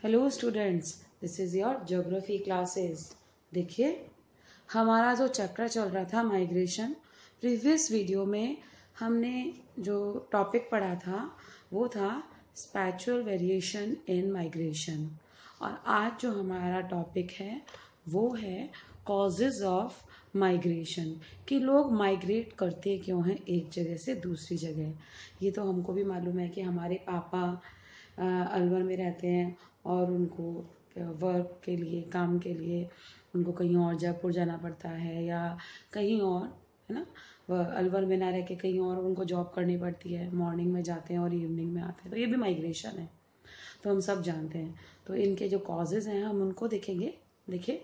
Hello students, this is your geography classes. देखिए, हमारा जो चैप्टर चल रहा था माइग्रेशन, प्रीवियस वीडियो में हमने जो टॉपिक पढ़ा था वो था स्पैचुअल वेरिएशन इन माइग्रेशन। और आज जो हमारा टॉपिक है वो है कॉजेज ऑफ माइग्रेशन, कि लोग माइग्रेट करते क्यों हैं एक जगह से दूसरी जगह। ये तो हमको भी मालूम है कि हमारे पापा अलवर में रहते हैं और उनको वर्क के लिए, काम के लिए उनको कहीं और जयपुर जाना पड़ता है या कहीं और, है ना। वह अलवर में ना रह के कहीं और उनको जॉब करनी पड़ती है। मॉर्निंग में जाते हैं और इवनिंग में आते हैं, तो ये भी माइग्रेशन है, तो हम सब जानते हैं। तो इनके जो कॉजेज हैं हम उनको देखेंगे। देखिए,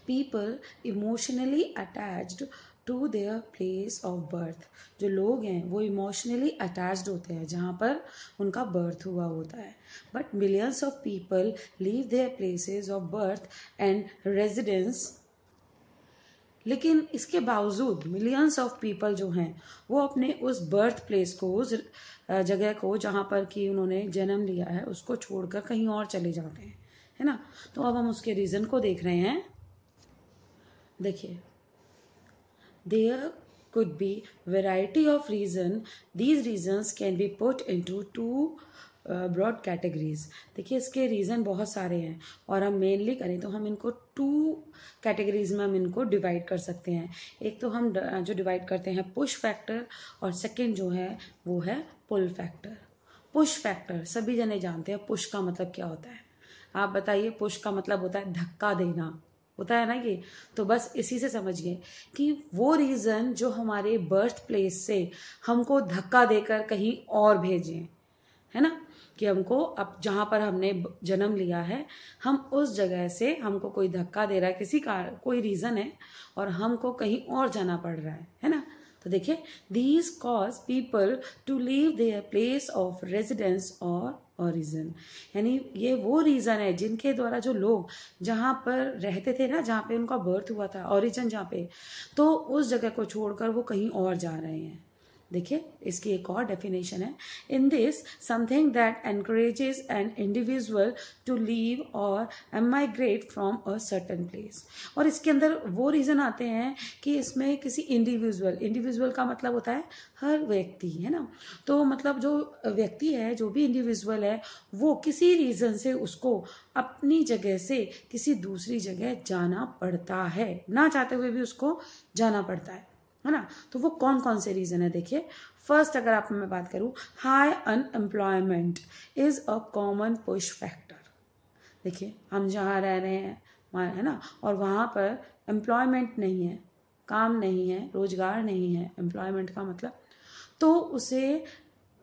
people emotionally attached to their place of birth. जो लोग हैं वो इमोशनली अटैच्ड होते हैं जहाँ पर उनका बर्थ हुआ होता है। But millions of people leave their places of birth and residence. लेकिन इसके बावजूद मिलियंस ऑफ पीपल जो हैं वो अपने उस बर्थ प्लेस को, उस जगह को जहाँ पर कि उन्होंने जन्म लिया है, उसको छोड़कर कहीं और चले जाते हैं, है ना। तो अब हम उसके रीज़न को देख रहे हैं। देखिए, there could be variety of reason. These reasons can be put into two broad categories. देखिए, इसके रीज़न बहुत सारे हैं और हम मेनली करें तो हम इनको टू कैटेगरीज में हम इनको डिवाइड कर सकते हैं। एक तो हम जो डिवाइड करते हैं पुश फैक्टर, और सेकंड जो है वो है पुल फैक्टर। पुश फैक्टर सभी जने जानते हैं, पुश का मतलब क्या होता है। आप बताइए, पुश का मतलब होता है धक्का देना, होता है ना ये। तो बस इसी से समझिए कि वो रीज़न जो हमारे बर्थ प्लेस से हमको धक्का देकर कहीं और भेजें, है ना, कि हमको अब जहाँ पर हमने जन्म लिया है, हम उस जगह से हमको कोई धक्का दे रहा है, किसी का कोई रीज़न है और हमको कहीं और जाना पड़ रहा है ना। तो देखिए, these cause people to leave their place of residence और ओरिजिन। यानी ये वो रीज़न है जिनके द्वारा जो लोग जहाँ पर रहते थे ना, जहाँ पे उनका बर्थ हुआ था, ओरिजिन जहाँ पे, तो उस जगह को छोड़कर वो कहीं और जा रहे हैं। देखिए, इसकी एक और डेफिनेशन है, in this something that encourages an individual to leave और emigrate from a certain place. और इसके अंदर वो रीज़न आते हैं कि इसमें किसी इंडिविजुअल का मतलब होता है हर व्यक्ति, है ना। तो मतलब जो व्यक्ति है, जो भी इंडिविजुअल है, वो किसी रीज़न से उसको अपनी जगह से किसी दूसरी जगह जाना पड़ता है, ना चाहते हुए भी उसको जाना पड़ता है ना। तो वो कौन कौन से रीज़न है, देखिए। फर्स्ट अगर आप मैं बात करूँ, high unemployment is a common push factor. देखिए, हम जहाँ रह रहे हैं वहाँ, है ना, और वहाँ पर एम्प्लॉयमेंट नहीं है, काम नहीं है, रोजगार नहीं है, एम्प्लॉयमेंट का मतलब, तो उसे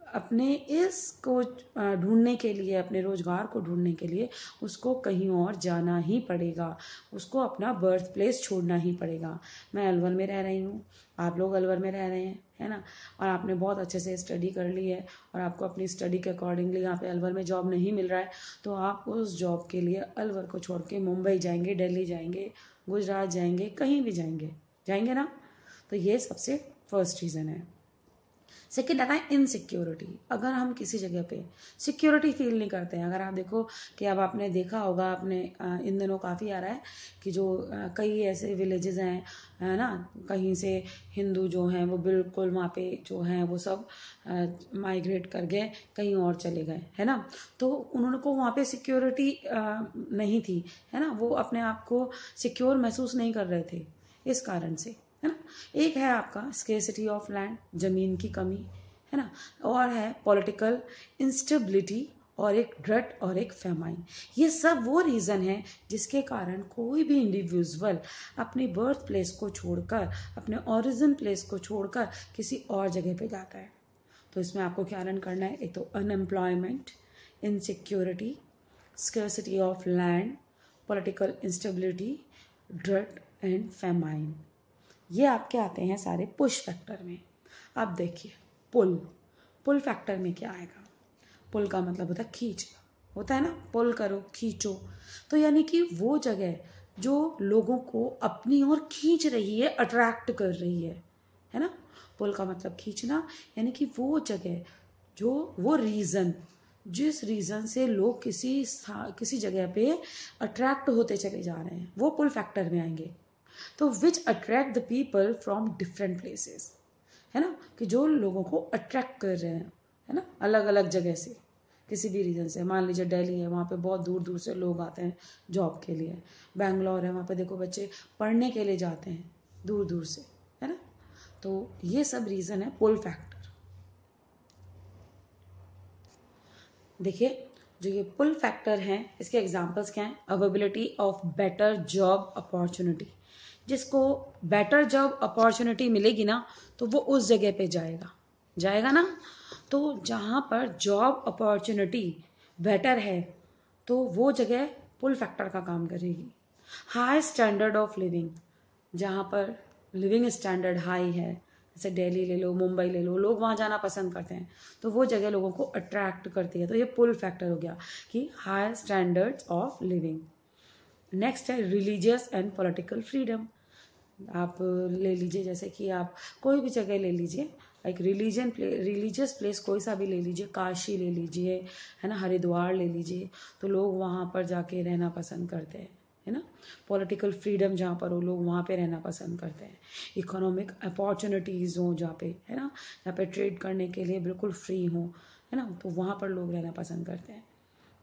अपने इसको ढूंढने के लिए, अपने रोजगार को ढूंढने के लिए उसको कहीं और जाना ही पड़ेगा, उसको अपना बर्थ प्लेस छोड़ना ही पड़ेगा। मैं अलवर में रह रही हूँ, आप लोग अलवर में रह रहे हैं, है ना, और आपने बहुत अच्छे से स्टडी कर ली है और आपको अपनी स्टडी के अकॉर्डिंगली यहाँ पे अलवर में जॉब नहीं मिल रहा है, तो आप उस जॉब के लिए अलवर को छोड़ के मुंबई जाएंगे, दिल्ली जाएंगे, गुजरात जाएंगे, कहीं भी जाएंगे ना। तो ये सबसे फर्स्ट रीज़न है। सेकेंड आता है इनसिक्योरिटी। अगर हम किसी जगह पे सिक्योरिटी फील नहीं करते हैं, अगर आप देखो कि अब आपने देखा होगा, आपने इन दिनों काफ़ी आ रहा है कि जो कई ऐसे विलेजेस हैं, है ना, कहीं से हिंदू जो हैं वो बिल्कुल वहाँ पे जो हैं वो सब माइग्रेट कर गए, कहीं और चले गए, है ना। तो उन्होंने को वहाँ पे सिक्योरिटी नहीं थी, है ना, वो अपने आप को सिक्योर महसूस नहीं कर रहे थे इस कारण से, है ना। एक है आपका स्केर्सिटी ऑफ लैंड, जमीन की कमी, है ना, और है पॉलिटिकल इंस्टेबिलिटी, और एक ड्रट और एक फेमाइन। ये सब वो रीज़न है जिसके कारण कोई भी इंडिविजुअल अपनी बर्थ प्लेस को छोड़कर, अपने ओरिजिन प्लेस को छोड़कर किसी और जगह पे जाता है। तो इसमें आपको क्या रन करना है, एक तो unemployment, insecurity, scarcity of land, political instability, drought and famine. ये आपके आते हैं सारे पुश फैक्टर में। अब देखिए, पुल फैक्टर में क्या आएगा। पुल का मतलब होता है खींच, होता है ना, पुल करो, खींचो। तो यानी कि वो जगह जो लोगों को अपनी ओर खींच रही है, अट्रैक्ट कर रही है ना। पुल का मतलब खींचना, यानी कि वो जगह, जो वो रीज़न जिस रीज़न से लोग किसी जगह पे अट्रैक्ट होते चले जा रहे हैं, वो पुल फैक्टर में आएंगे। तो which attract the people from different places, है ना, कि जो लोगों को अट्रैक्ट कर रहे हैं, है ना, अलग अलग जगह से, किसी भी रीजन से। मान लीजिए दिल्ली है, वहाँ पे बहुत दूर दूर से लोग आते हैं जॉब के लिए। बैंगलोर है, वहाँ पे देखो बच्चे पढ़ने के लिए जाते हैं दूर दूर से, है ना। तो ये सब रीज़न है पुल फैक्टर। देखिए, जो ये पुल फैक्टर हैं, इसके एग्जांपल्स क्या हैं? Availability of better job opportunity, जिसको बेटर जॉब अपॉर्चुनिटी मिलेगी ना, तो वो उस जगह पे जाएगा, जाएगा ना। तो जहाँ पर जॉब अपॉर्चुनिटी बेटर है, तो वो जगह पुल फैक्टर का काम करेगी। हाई स्टैंडर्ड ऑफ लिविंग, जहाँ पर लिविंग स्टैंडर्ड हाई है, जैसे दिल्ली ले लो, मुंबई ले लो, लोग वहाँ जाना पसंद करते हैं, तो वो जगह लोगों को अट्रैक्ट करती है। तो ये पुल फैक्टर हो गया कि high standards of living. Next है रिलीजियस एंड पॉलिटिकल फ्रीडम। आप ले लीजिए, जैसे कि आप कोई भी जगह ले लीजिए, एक रिलीजियस प्लेस कोई सा भी ले लीजिए, काशी ले लीजिए, है ना, हरिद्वार ले लीजिए, तो लोग वहाँ पर जाके रहना पसंद करते हैं, है ना। पॉलिटिकल फ्रीडम, जहाँ पर वो लोग वहाँ पे रहना पसंद करते हैं। इकोनॉमिक अपॉर्चुनिटीज़ हो जहाँ पे, है ना, जहाँ पे ट्रेड करने के लिए बिल्कुल फ्री हो, है ना, तो वहाँ पर लोग रहना पसंद करते हैं।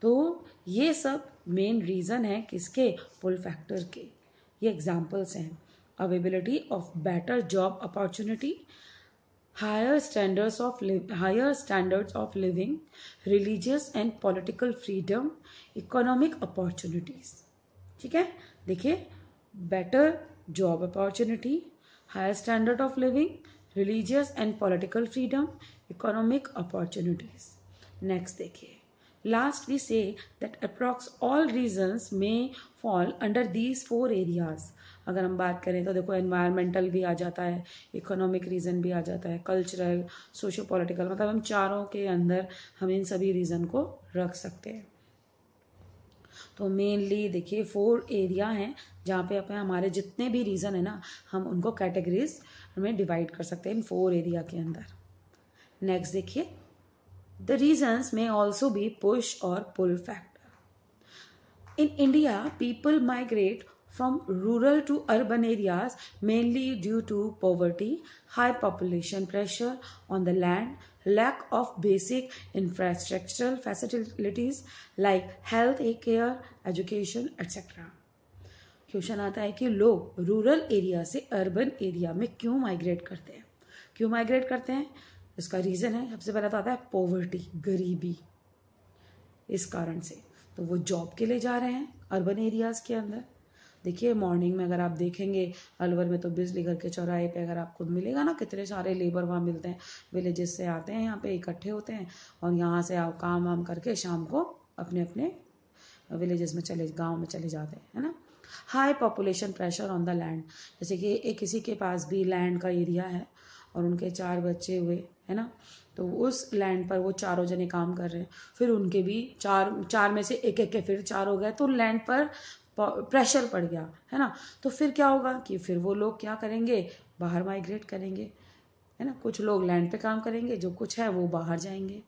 तो ये सब मेन रीज़न है किसके? पुल फैक्टर के। ये एग्जाम्पल्स हैं। Availability of better job opportunity, higher standards of living, religious and political freedom, economic opportunities। ठीक है, देखिए, better job opportunity, higher standard of living, religious and political freedom, economic opportunities. Next देखिए, last we say that approx all reasons में fall under these 4 areas. अगर हम बात करें तो देखो, एनवायरमेंटल भी आ जाता है, इकोनॉमिक रीज़न भी आ जाता है, कल्चरल, सोशो पॉलिटिकल, मतलब हम चारों के अंदर हम इन सभी रीज़न को रख सकते हैं। तो मेनली देखिए 4 एरिया हैं जहाँ पे अपने हमारे जितने भी रीज़न है ना, हम उनको कैटेगरीज में डिवाइड कर सकते हैं इन 4 एरिया के अंदर। नेक्स्ट देखिए, the reasons may also be push और pull factor. In India, people migrate from rural to urban areas mainly due to poverty, high population pressure on the land, lack of basic infrastructural facilities like health care, education, etc. Question आता है कि लोग rural area से urban area में क्यों migrate करते हैं? क्यों माइग्रेट करते हैं? इसका रीज़न है, सबसे पहले तो आता है पॉवर्टी, गरीबी। इस कारण से तो वो जॉब के लिए जा रहे हैं अर्बन एरियाज़ के अंदर। देखिए, मॉर्निंग में अगर आप देखेंगे अलवर में, तो बिजली घर के चौराहे पे अगर आपको मिलेगा ना, कितने सारे लेबर वहाँ मिलते हैं, विलेजेस से आते हैं, यहाँ पे इकट्ठे होते हैं, और यहाँ से आप काम वाम करके शाम को अपने अपने विलेजेस में गाँव में चले जाते हैं, है ना। High population pressure on the land, जैसे कि एक किसी के पास भी लैंड का एरिया है और उनके 4 बच्चे हुए, है ना, तो उस लैंड पर वो चारों जने काम कर रहे हैं, फिर उनके भी चार में से एक एक के फिर 4 हो गए, तो लैंड पर प्रेशर पड़ गया, है ना। तो फिर क्या होगा कि फिर वो लोग क्या करेंगे? बाहर माइग्रेट करेंगे, है ना। कुछ लोग लैंड पे काम करेंगे, जो कुछ है वो बाहर जाएंगे।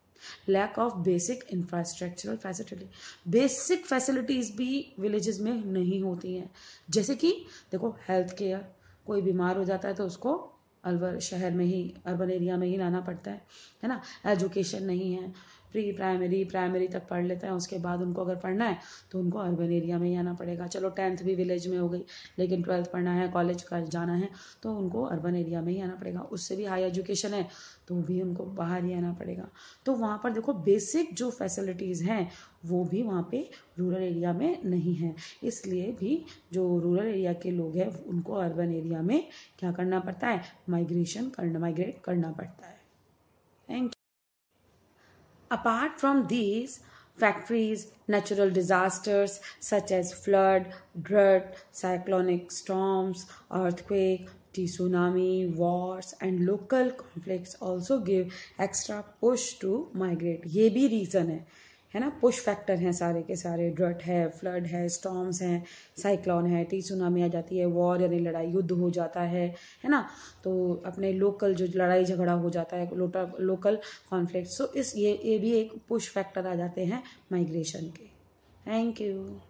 Lack of basic infrastructural facility, basic facilities भी विलेजेस में नहीं होती हैं। जैसे कि देखो, हेल्थ केयर, कोई बीमार हो जाता है तो उसको अलवर शहर में ही, अर्बन एरिया में ही लाना पड़ता है ना। एजुकेशन नहीं है, प्राइमरी तक पढ़ लेते हैं, उसके बाद उनको अगर पढ़ना है तो उनको अर्बन एरिया में ही आना पड़ेगा। चलो 10th भी विलेज में हो गई, लेकिन 12th पढ़ना है, कॉलेज का जाना है, तो उनको अर्बन एरिया में ही आना पड़ेगा। उससे भी हाई एजुकेशन है तो भी उनको बाहर ही आना पड़ेगा। तो वहाँ पर देखो, बेसिक जो फैसिलिटीज़ हैं वो भी वहाँ पे रूरल एरिया में नहीं है। इसलिए भी जो रूरल एरिया के लोग हैं उनको अर्बन एरिया में क्या करना पड़ता है? माइग्रेट करना पड़ता है। Thank you. Apart from these, factories, natural disasters such as flood, drought, cyclonic storms, earthquake, tsunami, wars, and local conflicts also give extra push to migrate. ये भी reason है है ना, पुश फैक्टर हैं सारे के सारे। ड्रट है, फ्लड है, स्टॉर्म्स हैं, साइक्लोन है, सुनामी आ जाती है, वॉर यानी लड़ाई युद्ध हो जाता है ना। तो अपने लोकल जो लड़ाई झगड़ा हो जाता है, लोकल कॉन्फ्लिक्ट, सो इस ये भी एक पुश फैक्टर आ जाते हैं माइग्रेशन के। Thank you.